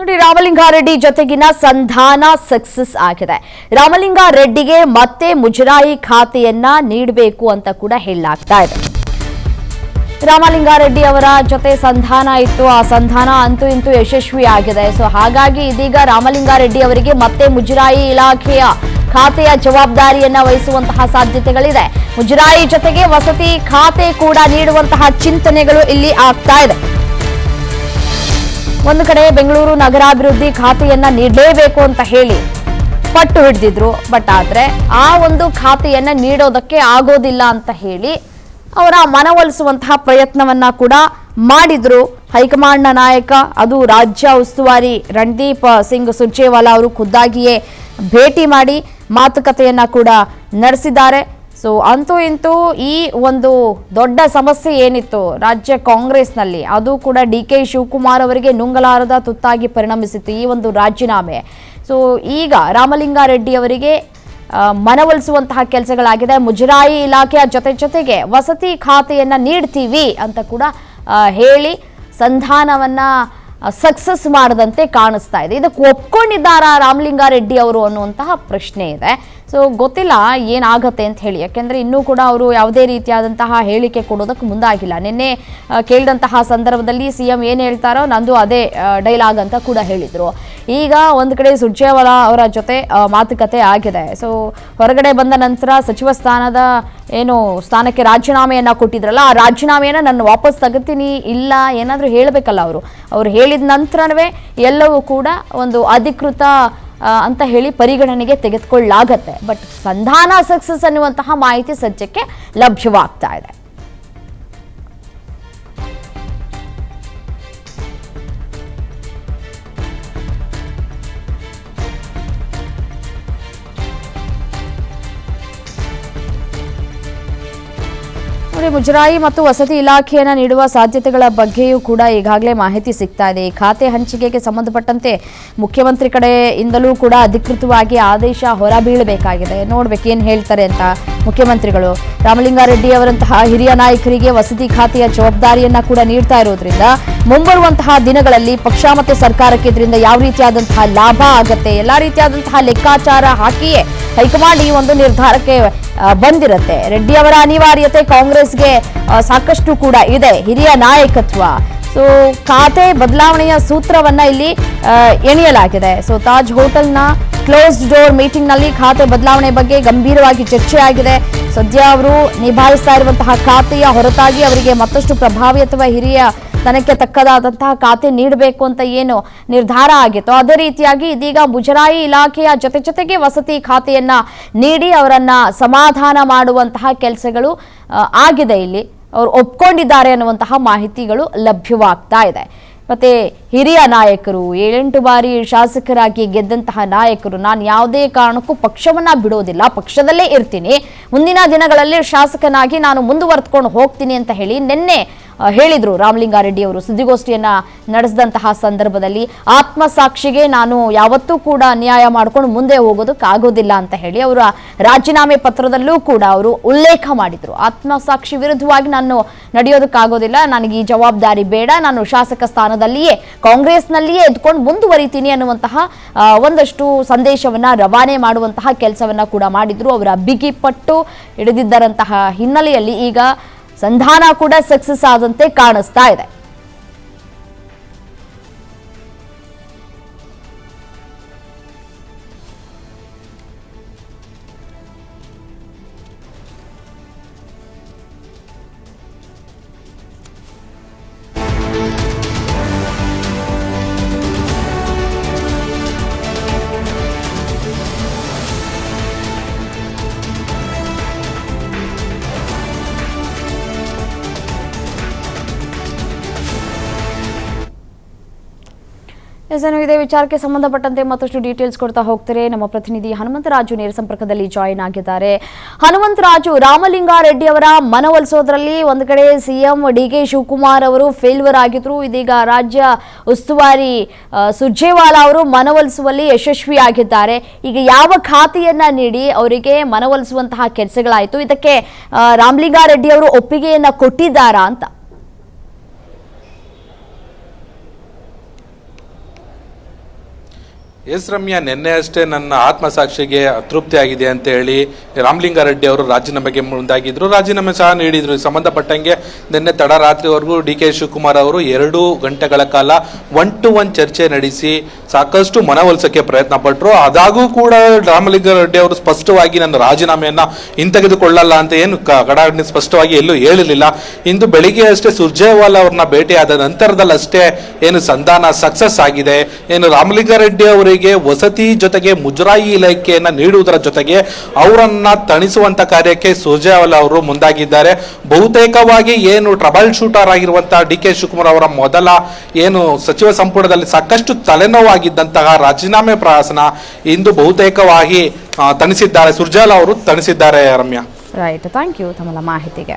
ನೋಡಿ, ರಾಮಲಿಂಗಾರೆಡ್ಡಿ ಜೊತೆಗಿನ ಸಂಧಾನ ಸಕ್ಸಸ್ ಆಗಿದೆ. ರಾಮಲಿಂಗಾರೆಡ್ಡಿಗೆ ಮತ್ತೆ ಮುಜರಾಯಿ ಖಾತೆಯನ್ನ ನೀಡಬೇಕು ಅಂತ ಕೂಡ ಹೇಳಲಾಗ್ತಾ ಇದೆ. ರಾಮಲಿಂಗಾರೆಡ್ಡಿ ಅವರ ಜೊತೆ ಸಂಧಾನ ಇತ್ತು, ಆ ಸಂಧಾನ ಅಂತೂ ಇಂತೂ ಯಶಸ್ವಿ ಆಗಿದೆ. ಸೊ ಹಾಗಾಗಿ ಇದೀಗ ರಾಮಲಿಂಗಾರೆಡ್ಡಿ ಅವರಿಗೆ ಮತ್ತೆ ಮುಜರಾಯಿ ಇಲಾಖೆಯ ಖಾತೆಯ ಜವಾಬ್ದಾರಿಯನ್ನ ವಹಿಸುವಂತಹ ಸಾಧ್ಯತೆಗಳಿದೆ. ಮುಜರಾಯಿ ಜೊತೆಗೆ ವಸತಿ ಖಾತೆ ಕೂಡ ನೀಡುವಂತಹ ಚಿಂತನೆಗಳು ಇಲ್ಲಿ ಆಗ್ತಾ ಇದೆ. ಒಂದು ಕಡೆ ಬೆಂಗಳೂರು ನಗರಾಭಿವೃದ್ಧಿ ಖಾತೆಯನ್ನ ನೀಡಲೇಬೇಕು ಅಂತ ಹೇಳಿ ಪಟ್ಟು ಹಿಡಿದಿದ್ರು. ಬಟ್ ಆದ್ರೆ ಆ ಒಂದು ಖಾತೆಯನ್ನ ನೀಡೋದಕ್ಕೆ ಆಗೋದಿಲ್ಲ ಅಂತ ಹೇಳಿ ಅವರ ಮನವೊಲಿಸುವಂತಹ ಪ್ರಯತ್ನವನ್ನ ಕೂಡ ಮಾಡಿದ್ರು. ಹೈಕಮಾಂಡ್ನ ನಾಯಕ, ಅದು ರಾಜ್ಯ ಉಸ್ತುವಾರಿ ರಣದೀಪ್ ಸಿಂಗ್ ಸುರ್ಜೇವಾಲಾ ಅವರು ಖುದ್ದಾಗಿಯೇ ಭೇಟಿ ಮಾಡಿ ಮಾತುಕತೆಯನ್ನ ಕೂಡ ನಡೆಸಿದ್ದಾರೆ. ಸೊ ಅಂತೂ ಇಂತೂ ಈ ಒಂದು ದೊಡ್ಡ ಸಮಸ್ಯೆ ಏನಿತ್ತು ರಾಜ್ಯ ಕಾಂಗ್ರೆಸ್ನಲ್ಲಿ, ಅದು ಕೂಡ ಡಿ.ಕೆ. ಶಿವಕುಮಾರ್ ಅವರಿಗೆ ನುಂಗಲಾರದ ತುತ್ತಾಗಿ ಪರಿಣಮಿಸಿತ್ತು ಈ ಒಂದು ರಾಜೀನಾಮೆ. ಸೊ ಈಗ ರಾಮಲಿಂಗಾರೆಡ್ಡಿ ಅವರಿಗೆ ಮನವೊಲಿಸುವಂತಹ ಕೆಲಸಗಳಾಗಿದೆ. ಮುಜರಾಯಿ ಇಲಾಖೆಯ ಜೊತೆಗೆ ವಸತಿ ಖಾತೆಯನ್ನ ನೀಡ್ತೀವಿ ಅಂತ ಕೂಡ ಹೇಳಿ ಸಂಧಾನವನ್ನ ಸಕ್ಸಸ್ ಮಾಡದಂತೆ ಕಾಣಿಸ್ತಾ ಇದೆ. ಇದಕ್ಕೆ ಒಪ್ಕೊಂಡಿದ್ದಾರಾ ರಾಮಲಿಂಗಾರೆಡ್ಡಿ ಅವರು ಅನ್ನುವಂತಹ ಪ್ರಶ್ನೆ ಇದೆ. ಸೊ ಗೊತ್ತಿಲ್ಲ ಏನಾಗತ್ತೆ ಅಂತ ಹೇಳಿ, ಯಾಕೆಂದ್ರೆ ಇನ್ನೂ ಕೂಡ ಅವರು ಯಾವುದೇ ರೀತಿಯಾದಂತಹ ಹೇಳಿಕೆ ಕೊಡೋದಕ್ಕೆ ಮುಂದಾಗಿಲ್ಲ. ನಿನ್ನೆ ಕೇಳಿದಂತಹ ಸಂದರ್ಭದಲ್ಲಿ ಸಿಎಂ ಏನು ಹೇಳ್ತಾರೋ ನಂದು ಅದೇ ಡೈಲಾಗ್ ಅಂತ ಕೂಡ ಹೇಳಿದ್ರು. ಈಗ ಒಂದು ಕಡೆ ಸುರ್ಜೇವಾಲಾ ಅವರ ಜೊತೆ ಮಾತುಕತೆ ಆಗಿದೆ. ಸೊ ಹೊರಗಡೆ ಬಂದ ನಂತರ ಸಚಿವ ಸ್ಥಾನಕ್ಕೆ ರಾಜೀನಾಮೆಯನ್ನ ಕೊಟ್ಟಿದ್ರಲ್ಲ, ಆ ರಾಜೀನಾಮೆಯನ್ನ ನಾನು ವಾಪಸ್ ತಗೋತೀನಿ ಇಲ್ಲ ಏನಾದರೂ ಹೇಳಬೇಕಲ್ಲ ಅವರು ಹೇಳಿದ ನಂತರವೇ ಎಲ್ಲವೂ ಕೂಡ ಒಂದು ಅಧಿಕೃತ ಅಂತ ಹೇಳಿ ಪರಿಗಣನೆಗೆ ತೆಗೆದುಕೊಳ್ಳಲಾಗತ್ತೆ. ಬಟ್ ಸಂಧಾನ ಸಕ್ಸಸ್ ಅನ್ನುವಂತಹ ಮಾಹಿತಿ ಸದ್ಯಕ್ಕೆ ಲಭ್ಯವಾಗ್ತಾ ಇದೆ. ಮುಜರಾಯಿ ಮತ್ತು ವಸತಿ ಇಲಾಖೆಯನ್ನು ನೀಡುವ ಸಾಧ್ಯತೆಗಳ ಬಗ್ಗೆಯೂ ಕೂಡ ಈಗಾಗಲೇ ಮಾಹಿತಿ ಸಿಗ್ತಾ ಇದೆ. ಈ ಖಾತೆ ಹಂಚಿಕೆಗೆ ಸಂಬಂಧಪಟ್ಟಂತೆ ಮುಖ್ಯಮಂತ್ರಿ ಕಡೆಯಿಂದಲೂ ಕೂಡ ಅಧಿಕೃತವಾಗಿ ಆದೇಶ ಹೊರಬೀಳಬೇಕಾಗಿದೆ. ನೋಡ್ಬೇಕು ಏನು ಹೇಳ್ತಾರೆ ಅಂತ ಮುಖ್ಯಮಂತ್ರಿಗಳು. ರಾಮಲಿಂಗಾರೆಡ್ಡಿ ಅವರಂತಹ ಹಿರಿಯ ನಾಯಕರಿಗೆ ವಸತಿ ಖಾತೆಯ ಜವಾಬ್ದಾರಿಯನ್ನ ಕೂಡ ನೀಡ್ತಾ ಇರೋದ್ರಿಂದ ಮುಂಬರುವಂತಹ ದಿನಗಳಲ್ಲಿ ಪಕ್ಷ ಮತ್ತು ಸರ್ಕಾರಕ್ಕೆ ಇದರಿಂದ ಯಾವ ರೀತಿಯಾದಂತಹ ಲಾಭ ಆಗತ್ತೆ, ಎಲ್ಲಾ ರೀತಿಯಾದಂತಹ ಲೆಕ್ಕಾಚಾರ ಹಾಕಿಯೇ ಹೈಕಮಾಂಡ್ ಈ ಒಂದು ನಿರ್ಧಾರಕ್ಕೆ ಬಂದಿರುತ್ತೆ. ರೆಡ್ಡಿ ಅವರ ಅನಿವಾರ್ಯತೆ ಕಾಂಗ್ರೆಸ್ಗೆ ಸಾಕಷ್ಟು ಕೂಡ ಇದೆ, ಹಿರಿಯ ನಾಯಕತ್ವ. ಸೊ ಖಾತೆ ಬದಲಾವಣೆಯ ಸೂತ್ರವನ್ನ ಇಲ್ಲಿ ಎಣಿಯಲಾಗಿದೆ. ಸೊ ತಾಜ್ ಹೋಟೆಲ್ನ ಕ್ಲೋಸ್ಡ್ ಡೋರ್ ಮೀಟಿಂಗ್ ನಲ್ಲಿ ಖಾತೆ ಬದಲಾವಣೆ ಬಗ್ಗೆ ಗಂಭೀರವಾಗಿ ಚರ್ಚೆ ಆಗಿದೆ. ಸದ್ಯ ಅವರು ನಿಭಾಯಿಸ್ತಾ ಇರುವಂತಹ ಖಾತೆಯ ಹೊರತಾಗಿ ಅವರಿಗೆ ಮತ್ತಷ್ಟು ಪ್ರಭಾವಿ ಅಥವಾ ಹಿರಿಯ ತನಕ್ಕೆ ತಕ್ಕದಾದಂತಹ ಖಾತೆ ನೀಡಬೇಕು ಅಂತ ಏನು ನಿರ್ಧಾರ ಆಗಿತ್ತು, ಅದೇ ರೀತಿಯಾಗಿ ಇದೀಗ ಮುಜರಾಯಿ ಇಲಾಖೆಯ ಜೊತೆಗೆ ವಸತಿ ಖಾತೆಯನ್ನ ನೀಡಿ ಅವರನ್ನ ಸಮಾಧಾನ ಮಾಡುವಂತಹ ಕೆಲಸಗಳು ಆಗಿದೆ. ಇಲ್ಲಿ ಅವರು ಒಪ್ಕೊಂಡಿದ್ದಾರೆ ಅನ್ನುವಂತಹ ಮಾಹಿತಿಗಳು ಲಭ್ಯವಾಗ್ತಾ ಇದೆ. ಮತ್ತೆ ಹಿರಿಯ ನಾಯಕರು, 7-8 ಬಾರಿ ಶಾಸಕರಾಗಿ ಗೆದ್ದಂತಹ ನಾಯಕರು, ನಾನು ಯಾವುದೇ ಕಾರಣಕ್ಕೂ ಪಕ್ಷವನ್ನ ಬಿಡೋದಿಲ್ಲ, ಪಕ್ಷದಲ್ಲೇ ಇರ್ತೀನಿ, ಮುಂದಿನ ದಿನಗಳಲ್ಲಿ ಶಾಸಕನಾಗಿ ನಾನು ಮುಂದುವರೆದುಕೊಂಡು ಹೋಗ್ತೀನಿ ಅಂತ ಹೇಳಿ ನಿನ್ನೆ ಹೇಳಿದ್ರು ರಾಮಲಿಂಗಾರೆಡ್ಡಿ ಅವರು. ಸುದ್ದಿಗೋಷ್ಠಿಯನ್ನ ನಡೆಸಿದಂತಹ ಸಂದರ್ಭದಲ್ಲಿ ಆತ್ಮಸಾಕ್ಷಿಗೆ ನಾನು ಯಾವತ್ತೂ ಕೂಡ ನ್ಯಾಯ ಮಾಡ್ಕೊಂಡು ಮುಂದೆ ಹೋಗೋದಕ್ಕಾಗೋದಿಲ್ಲ ಅಂತ ಹೇಳಿ ಅವರ ರಾಜೀನಾಮೆ ಪತ್ರದಲ್ಲೂ ಕೂಡ ಅವರು ಉಲ್ಲೇಖ ಮಾಡಿದ್ರು. ಆತ್ಮಸಾಕ್ಷಿ ವಿರುದ್ಧವಾಗಿ ನಾನು ನಡೆಯೋದಕ್ಕಾಗೋದಿಲ್ಲ, ನನಗೆ ಈ ಜವಾಬ್ದಾರಿ ಬೇಡ, ನಾನು ಶಾಸಕ ಸ್ಥಾನದಲ್ಲಿಯೇ ಕಾಂಗ್ರೆಸ್ನಲ್ಲಿಯೇ ಎದ್ಕೊಂಡು ಮುಂದುವರಿತೀನಿ ಅನ್ನುವಂತಹ ಒಂದಷ್ಟು ಸಂದೇಶವನ್ನ ರವಾನೆ ಮಾಡುವಂತಹ ಕೆಲಸವನ್ನ ಕೂಡ ಮಾಡಿದ್ರು. ಅವರ ಬಿಗಿಪಟ್ಟು ಹಿಡಿದಿದ್ದರಂತಹ ಹಿನ್ನೆಲೆಯಲ್ಲಿ ಈಗ ಸಂಧಾನ ಕೂಡ ಸಕ್ಸಸ್ ಆದಂತೆ ಕಾಣಿಸ್ತಾ ಇದೆ. ಇದೇ ವಿಚಾರಕ್ಕೆ ಸಂಬಂಧಪಟ್ಟಂತೆ ಮತ್ತಷ್ಟು ಡೀಟೇಲ್ಸ್ ಕೊಡ್ತಾ ಹೋಗ್ತಾರೆ ನಮ್ಮ ಪ್ರತಿನಿಧಿ ಹನುಮಂತರಾಜು ನೇರ ಸಂಪರ್ಕದಲ್ಲಿ ಜಾಯಿನ್ ಆಗಿದ್ದಾರೆ. ಹನುಮಂತರಾಜು, ರಾಮಲಿಂಗಾರೆಡ್ಡಿ ಅವರ ಮನವೊಲಿಸೋದ್ರಲ್ಲಿ ಒಂದು ಕಡೆ ಸಿಎಂ ಡಿ.ಕೆ. ಶಿವಕುಮಾರ್ ಅವರು ಫೇಲ್ಯೂರ್ ಆಗಿದ್ರು, ಇದೀಗ ರಾಜ್ಯ ಉಸ್ತುವಾರಿ ಸುರ್ಜೇವಾಲಾ ಅವರು ಮನವೊಲಿಸುವಲ್ಲಿ ಯಶಸ್ವಿಯಾಗಿದ್ದಾರೆ. ಈಗ ಯಾವ ಖಾತೆಯನ್ನ ನೀಡಿ ಅವರಿಗೆ ಮನವೊಲಿಸುವಂತಹ ಕೆಲಸಗಳಾಯಿತು, ಇದಕ್ಕೆ ರಾಮಲಿಂಗಾರೆಡ್ಡಿ ಅವರು ಒಪ್ಪಿಗೆಯನ್ನ ಕೊಟ್ಟಿದ್ದಾರಾ ಅಂತ? ಎಸ್ ರಮ್ಯಾ, ನಿನ್ನೆ ಅಷ್ಟೇ ನನ್ನ ಆತ್ಮಸಾಕ್ಷಿಗೆ ಅತೃಪ್ತಿ ಆಗಿದೆ ಅಂತ ಹೇಳಿ ರಾಮಲಿಂಗಾರೆಡ್ಡಿ ಅವರು ರಾಜೀನಾಮೆಗೆ ಮುಂದಾಗಿದ್ರು, ರಾಜೀನಾಮೆ ಸಹ ನೀಡಿದ್ರು. ಸಂಬಂಧಪಟ್ಟಂಗೆ ನಿನ್ನೆ ತಡರಾತ್ರಿವರೆಗೂ ಡಿ.ಕೆ. ಶಿವಕುಮಾರ್ ಅವರು 2 ಗಂಟೆಗಳ ಕಾಲ 1-to-1 ಚರ್ಚೆ ನಡೆಸಿ ಸಾಕಷ್ಟು ಮನವೊಲಿಸಕ್ಕೆ ಪ್ರಯತ್ನ ಪಟ್ಟರು. ಅದಾಗೂ ಕೂಡ ರಾಮಲಿಂಗಾರೆಡ್ಡಿ ಅವರು ಸ್ಪಷ್ಟವಾಗಿ ನನ್ನ ರಾಜೀನಾಮೆಯನ್ನ ಹಿಂತೆಗೆದುಕೊಳ್ಳಲ್ಲ ಅಂತ ಏನು ಕಡಾಖಂಡಿತ ಸ್ಪಷ್ಟವಾಗಿ ಎಲ್ಲೂ ಹೇಳಿರಲಿಲ್ಲ. ಇಂದು ಬೆಳಿಗ್ಗೆ ಅಷ್ಟೇ ಸುರ್ಜೇವಾಲಾ ಅವ್ರನ್ನ ಭೇಟಿಯಾದ ನಂತರದಲ್ಲಷ್ಟೇ ಏನು ಸಂಧಾನ ಸಕ್ಸಸ್ ಆಗಿದೆ. ಏನು ರಾಮಲಿಂಗಾರೆಡ್ಡಿ ಅವರಿಗೆ ವಸತಿ ಜೊತೆಗೆ ಮುಜರಾಯಿ ಇಲಾಖೆಯನ್ನ ನೀಡುವುದರ ಜೊತೆಗೆ ಅವರನ್ನ ತಣಿಸುವಂತ ಕಾರ್ಯಕ್ಕೆ ಸುರ್ಜೇವಾಲಾ ಅವರು ಮುಂದಾಗಿದ್ದಾರೆ. ಬಹುತೇಕವಾಗಿ ಏನು ಟ್ರಬಲ್ ಶೂಟರ್ ಆಗಿರುವಂತಹ ಡಿ.ಕೆ. ಶಿವಕುಮಾರ್ ಅವರ ಮೊದಲ ಏನು ಸಚಿವ ಸಂಪುಟದಲ್ಲಿ ಸಾಕಷ್ಟು ತಲೆನೋವಾಗಿದ್ದಂತಹ ರಾಜೀನಾಮೆ ಪ್ರಹಸನ ಇಂದು ಬಹುತೇಕವಾಗಿ ತಣಿಸಿದ್ದಾರೆ, ಸುರ್ಜೇವಾಲಾ ಅವರು ತಣಿಸಿದ್ದಾರೆ. ರಮ್ಯಾ, ರೈಟ್, ಥ್ಯಾಂಕ್ ಯು ತಮ್ಮ ಮಾಹಿತಿಗೆ.